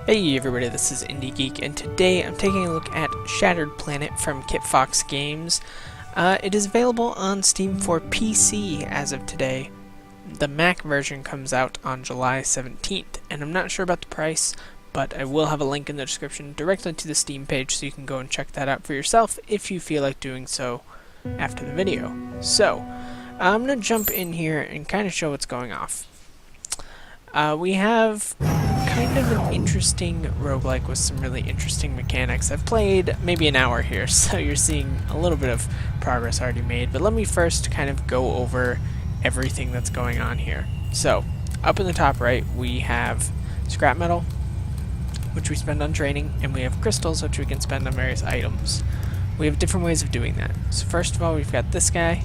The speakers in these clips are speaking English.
Hey everybody, this is IndieGeek, and today I'm taking a look at Shattered Planet from Kitfox Games. It is available on Steam for PC as of today. The Mac version comes out on July 17th, and I'm not sure about the price, but I will have a link in the description directly to the Steam page so you can go and check that out for yourself if you feel like doing so after the video. So, I'm going to jump in here and kind of show what's going off. We have kind of an interesting roguelike with some really interesting mechanics. I've played maybe an hour here, so you're seeing a little bit of progress already made, but let me first kind of go over everything that's going on here. So, up in the top right, we have scrap metal, which we spend on training, and we have crystals, which we can spend on various items. We have different ways of doing that. So first of all, we've got this guy,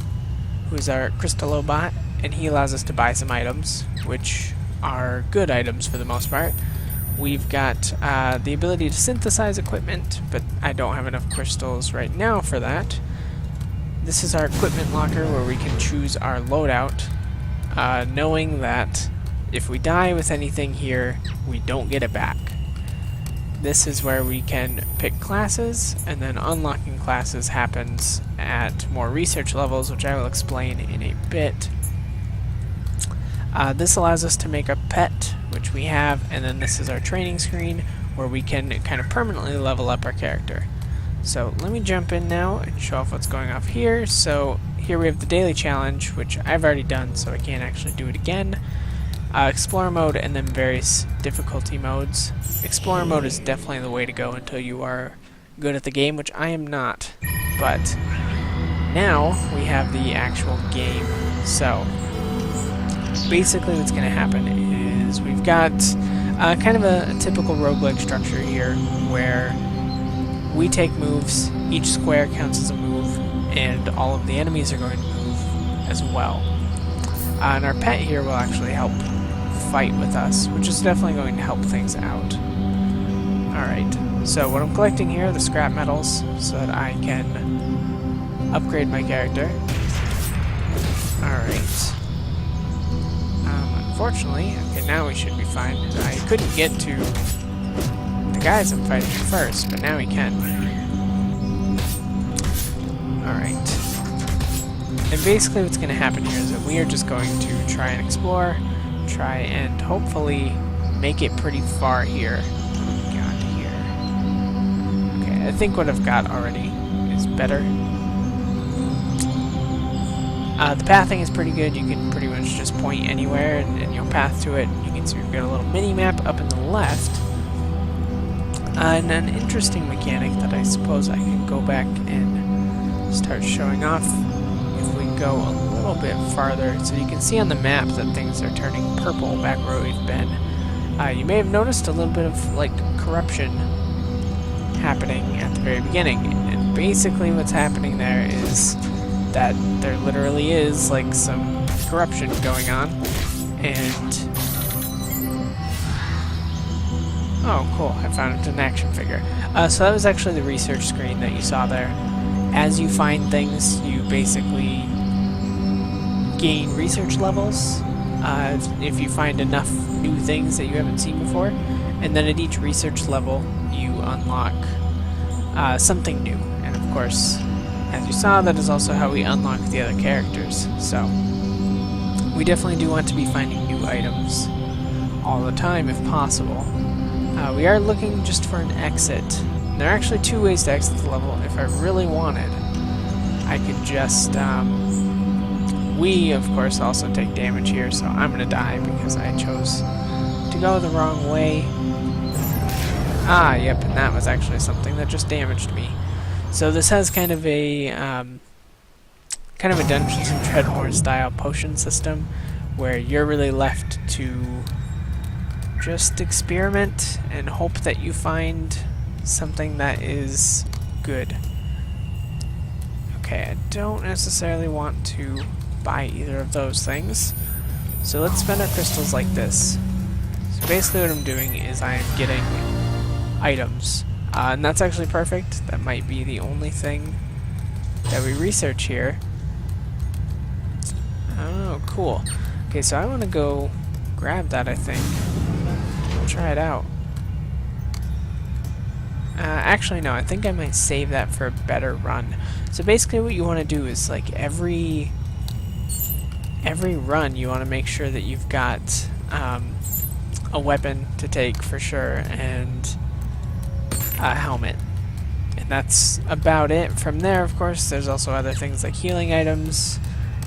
who's our Crystallobot, and he allows us to buy some items, which are good items for the most part. We've got the ability to synthesize equipment, but I don't have enough crystals right now for that. This is our equipment locker where we can choose our loadout, knowing that if we die with anything here, we don't get it back. This is where we can pick classes, and then unlocking classes happens at more research levels, which I will explain in a bit. This allows us to make a pet, which we have, and then this is our training screen where we can kind of permanently level up our character. So let me jump in now and show off what's going off here. So here we have the daily challenge, which I've already done, so I can't actually do it again. Explorer mode and then various difficulty modes. Explorer mode is definitely the way to go until you are good at the game, which I am not. But now we have the actual game. So basically what's going to happen is we've got kind of a typical roguelike structure here where we take moves, each square counts as a move, and all of the enemies are going to move as well. And our pet here will actually help fight with us, which is definitely going to help things out. Alright, so what I'm collecting here are the scrap metals so that I can upgrade my character. Alright. Unfortunately, okay, now we should be fine. I couldn't get to the guys I'm fighting first, but now we can. Alright. And basically what's going to happen here is that we are just going to try and explore, try and hopefully make it pretty far here. What do we got here? Okay, I think what I've got already is better. The pathing is pretty good. You can pretty much just point anywhere and you'll path to it. You can see we've got a little mini-map up in the left. And an interesting mechanic that I suppose I can go back and start showing off if we go a little bit farther. So you can see on the map that things are turning purple back where we've been. You may have noticed a little bit of like corruption happening at the very beginning. And basically what's happening there is that there literally is like some corruption going on, and oh cool, I found an action figure. So that was actually the research screen that you saw there. As you find things, you basically gain research levels if you find enough new things that you haven't seen before, and then at each research level you unlock something new, and of course, as you saw, that is also how we unlock the other characters. So we definitely do want to be finding new items all the time if possible. We are looking just for an exit. There are actually two ways to exit the level. If I really wanted, I could just we of course also take damage here, so I'm gonna die because I chose to go the wrong way. Yep, and that was actually something that just damaged me. So this has kind of a Dungeons and Dragons style potion system where you're really left to just experiment and hope that you find something that is good. Okay, I don't necessarily want to buy either of those things, so let's spend our crystals like this. So basically what I'm doing is I am getting items. And that's actually perfect. That might be the only thing that we research here. Oh, cool. Okay, so I want to go grab that, I think. Try it out. Actually, no, I think I might save that for a better run. So basically what you want to do is, like, every run you want to make sure that you've got a weapon to take for sure, and a helmet. And that's about it. From there, of course, there's also other things like healing items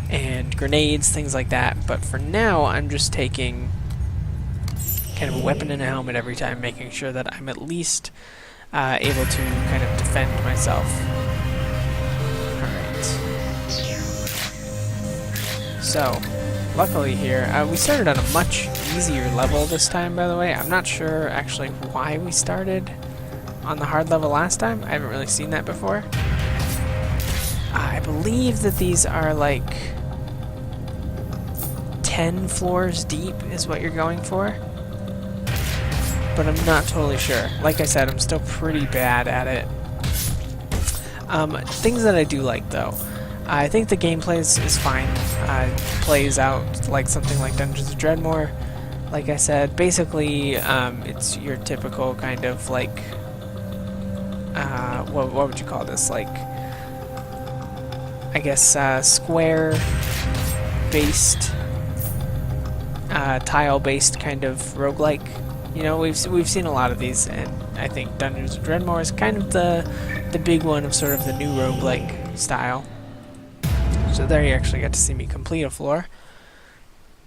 and grenades, things like that. But for now, I'm just taking kind of a weapon and a helmet every time, making sure that I'm at least able to kind of defend myself. Alright. So, luckily here, we started on a much easier level this time, by the way. I'm not sure actually why we started on the hard level last time. I haven't really seen that before. I believe that these are like 10 floors deep is what you're going for, but I'm not totally sure. Like I said, I'm still pretty bad at it. Things that I do like though, I think the gameplay is fine. Plays out like something like Dungeons of Dreadmore. Like I said, basically it's your typical kind of like what would you call this? Like, I guess square-based, tile-based kind of roguelike. You know, we've seen a lot of these, and I think Dungeons of Dreadmore is kind of the big one of sort of the new roguelike style. So there you actually got to see me complete a floor,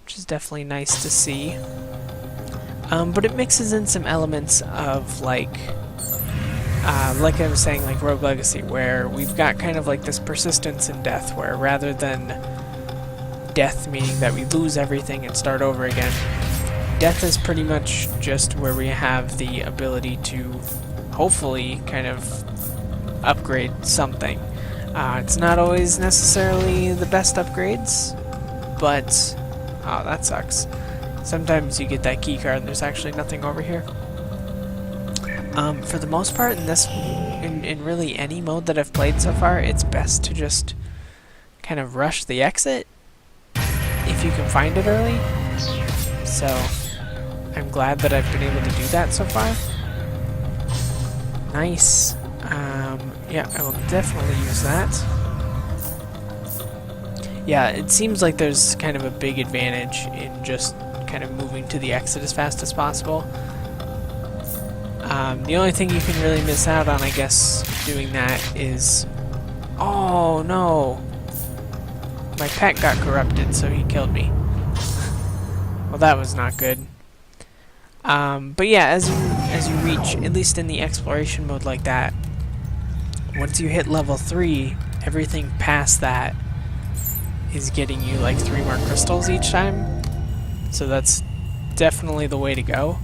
which is definitely nice to see. But it mixes in some elements of like I was saying, like Rogue Legacy, where we've got kind of like this persistence in death, where rather than death meaning that we lose everything and start over again, death is pretty much just where we have the ability to hopefully kind of upgrade something. It's not always necessarily the best upgrades, but oh, that sucks. Sometimes you get that key card and there's actually nothing over here. For the most part, in really any mode that I've played so far, it's best to just kind of rush the exit if you can find it early. So I'm glad that I've been able to do that so far. Nice. Yeah, I will definitely use that. Yeah, it seems like there's kind of a big advantage in just kind of moving to the exit as fast as possible. The only thing you can really miss out on, I guess, doing that is... Oh, no! My pet got corrupted, so he killed me. Well, that was not good. But yeah, as you reach, at least in the exploration mode like that, once you hit level 3, everything past that is getting you like 3 more crystals each time. So that's definitely the way to go.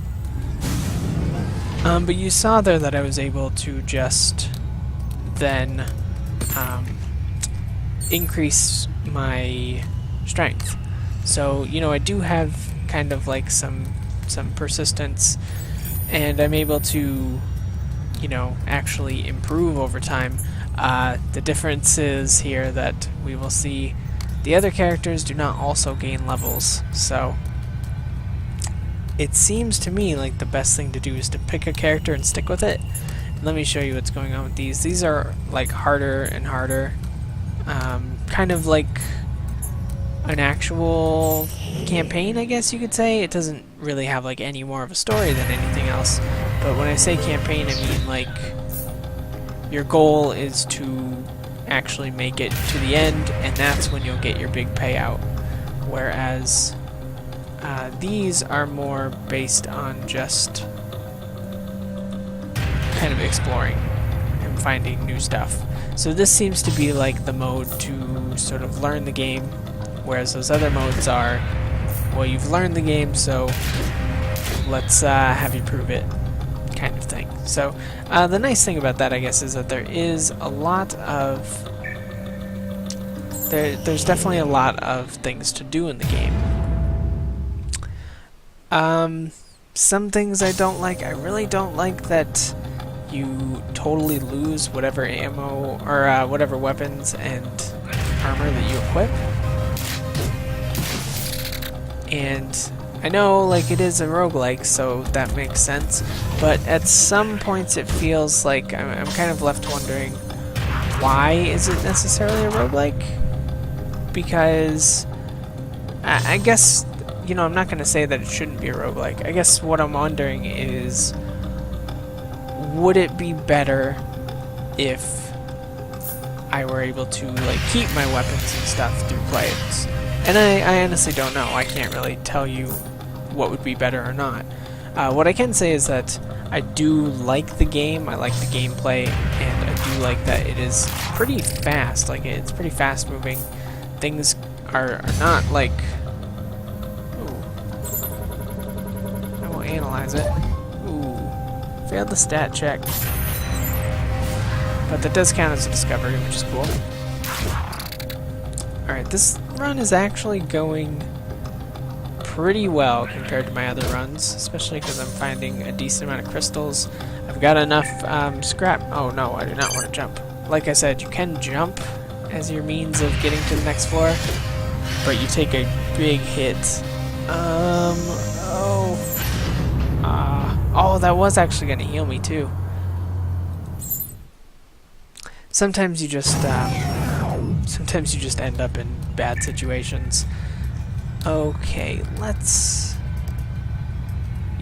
But you saw there that I was able to just then increase my strength. So, you know, I do have kind of like some persistence, and I'm able to, you know, actually improve over time. The difference is here that we will see the other characters do not also gain levels, so it seems to me like the best thing to do is to pick a character and stick with it. Let me show you what's going on with these. These are like harder and harder, kind of like an actual campaign, I guess you could say. It doesn't really have like any more of a story than anything else, but when I say campaign, I mean like your goal is to actually make it to the end, and that's when you'll get your big payout. Whereas these are more based on just kind of exploring and finding new stuff. So this seems to be like the mode to sort of learn the game, whereas those other modes are, well, you've learned the game, so let's have you prove it, kind of thing. So the nice thing about that, I guess, is that there is a lot of there's definitely a lot of things to do in the game. Some things I don't like. I really don't like that you totally lose whatever ammo or whatever weapons and armor that you equip. And I know, like, it is a roguelike, so that makes sense, but at some points it feels like I'm kind of left wondering, why is it necessarily a roguelike? Because I guess, you know, I'm not going to say that it shouldn't be a roguelike. I guess what I'm wondering is, would it be better if I were able to, like, keep my weapons and stuff through plays? And I honestly don't know. I can't really tell you what would be better or not. What I can say is that I do like the game, I like the gameplay, and I do like that it is pretty fast. Like, it's pretty fast moving. Things are not like... Ooh. I won't analyze it. Ooh. Failed the stat check. But that does count as a discovery, which is cool. Alright, this run is actually going pretty well compared to my other runs, especially because I'm finding a decent amount of crystals. I've got enough scrap. Oh no, I do not want to jump. Like I said, you can jump as your means of getting to the next floor, but you take a big hit. Oh, that was actually going to heal me too. Sometimes you just end up in bad situations. Okay, let's...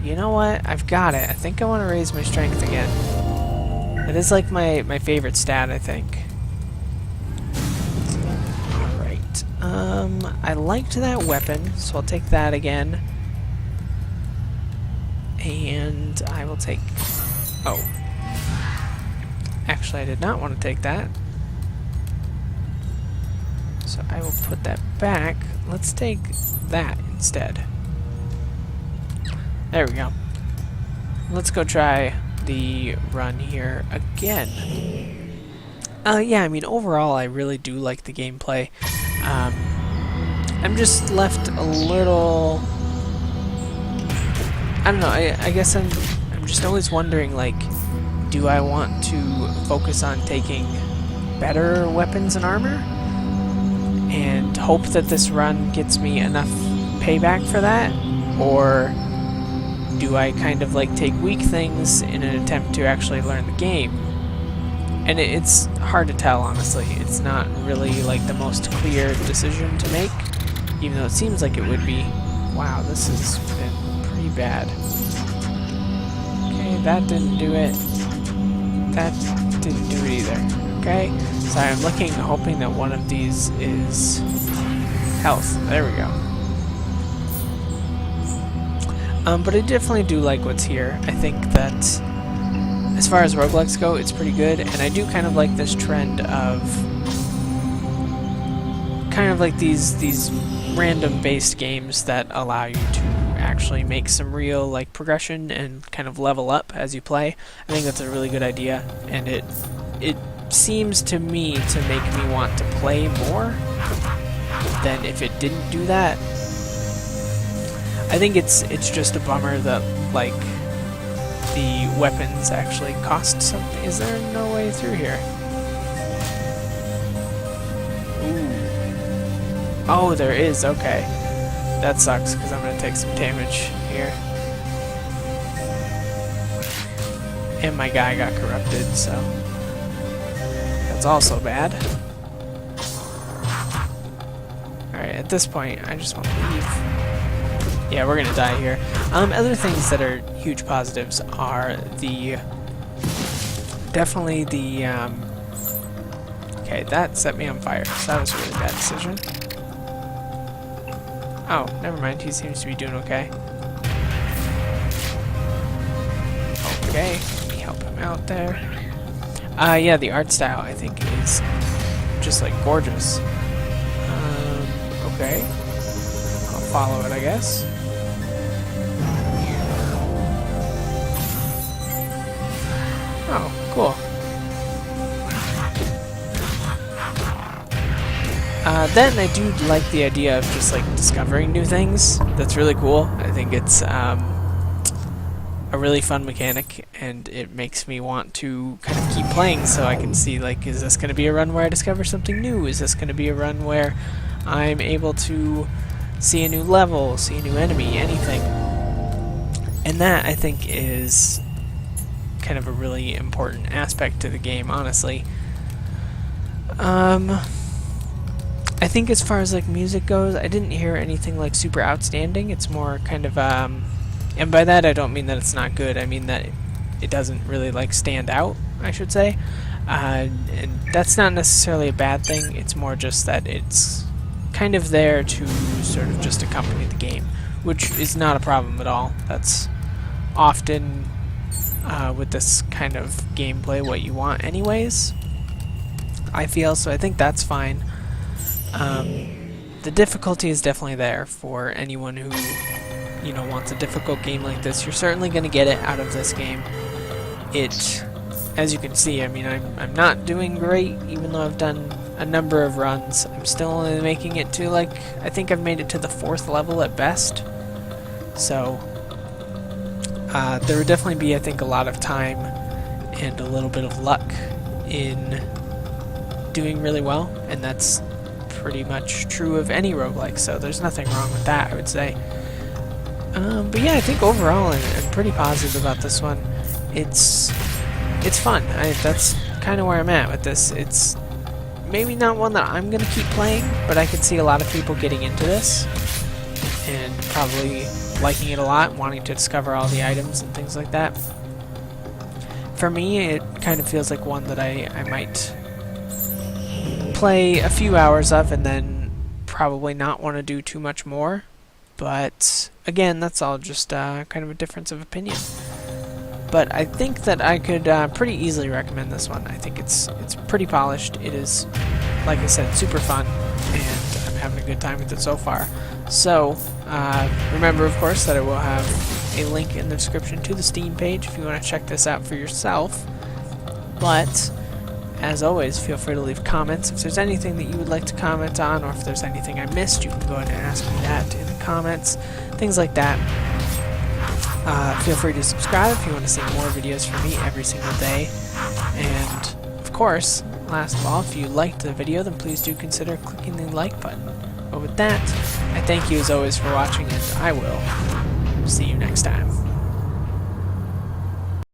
You know what? I've got it. I think I want to raise my strength again. It is like my favorite stat, I think. Alright. I liked that weapon, so I'll take that again. And I will take... Oh. Actually, I did not want to take that. So I will put that back. Let's take that instead. There we go. Let's go try the run here again. Yeah, I mean, overall, I really do like the gameplay. I'm just left a little... I don't know, I guess I'm just always wondering, like, do I want to focus on taking better weapons and armor? And hope that this run gets me enough payback for that? Or do I kind of like take weak things in an attempt to actually learn the game? And it's hard to tell, honestly. It's not really like the most clear decision to make, even though it seems like it would be. Wow, this has been pretty bad. Okay, that didn't do it. That didn't do it either. Okay, so I'm looking, hoping that one of these is health. There we go. But I definitely do like what's here. I think that as far as roguelikes go, it's pretty good, and I do kind of like this trend of kind of like these random-based games that allow you to actually make some real like progression and kind of level up as you play. I think that's a really good idea, and it seems to me to make me want to play more than if it didn't do that. I think it's just a bummer that like the weapons actually cost something. Is there no way through here? Ooh. Oh, there is. Okay. That sucks because I'm gonna take some damage here. And my guy got corrupted, so that's also bad. Alright, at this point, I just want to leave. Yeah, we're gonna die here. Other things that are huge positives are definitely the, okay, that set me on fire, so that was a really bad decision. Oh, never mind, he seems to be doing okay. Okay, let me help him out there. Yeah, the art style, I think, is just, like, gorgeous. Okay. I'll follow it, I guess. Oh, cool. Then I do like the idea of just like discovering new things. That's really cool. I think it's a really fun mechanic, and it makes me want to kind of keep playing so I can see, like, is this going to be a run where I discover something new? Is this going to be a run where I'm able to see a new level, see a new enemy, anything. And that, I think, is kind of a really important aspect to the game, honestly. I think as far as like music goes, I didn't hear anything like super outstanding. It's more kind of and by that I don't mean that it's not good. I mean that it doesn't really like stand out, I should say. And that's not necessarily a bad thing. It's more just that it's kind of there to sort of just accompany the game, which is not a problem at all. That's often with this kind of gameplay what you want anyways, I feel, so I think that's fine. The difficulty is definitely there for anyone who, you know, wants a difficult game like this. You're certainly going to get it out of this game. It, as you can see, I mean, I'm not doing great, even though I've done a number of runs. I'm still only making it to, like, I think I've made it to the 4th level at best. So, there would definitely be, I think, a lot of time and a little bit of luck in doing really well, and that's pretty much true of any roguelike, so there's nothing wrong with that, I would say. But yeah, I think overall I'm pretty positive about this one. It's fun. That's kind of where I'm at with this. It's maybe not one that I'm going to keep playing, but I could see a lot of people getting into this and probably liking it a lot, wanting to discover all the items and things like that. For me, it kind of feels like one that I might play a few hours of and then probably not want to do too much more. But again, that's all just kind of a difference of opinion. But I think that I could pretty easily recommend this one. I think it's pretty polished. It is, like I said, super fun, and I'm having a good time with it so far. So remember, of course, that I will have a link in the description to the Steam page if you want to check this out for yourself. But as always, feel free to leave comments. If there's anything that you would like to comment on, or if there's anything I missed, you can go ahead and ask me that in the comments. Things like that. Feel free to subscribe if you want to see more videos from me every single day. And, of course, last of all, if you liked the video, then please do consider clicking the like button. But with that, I thank you as always for watching, and I will see you next time.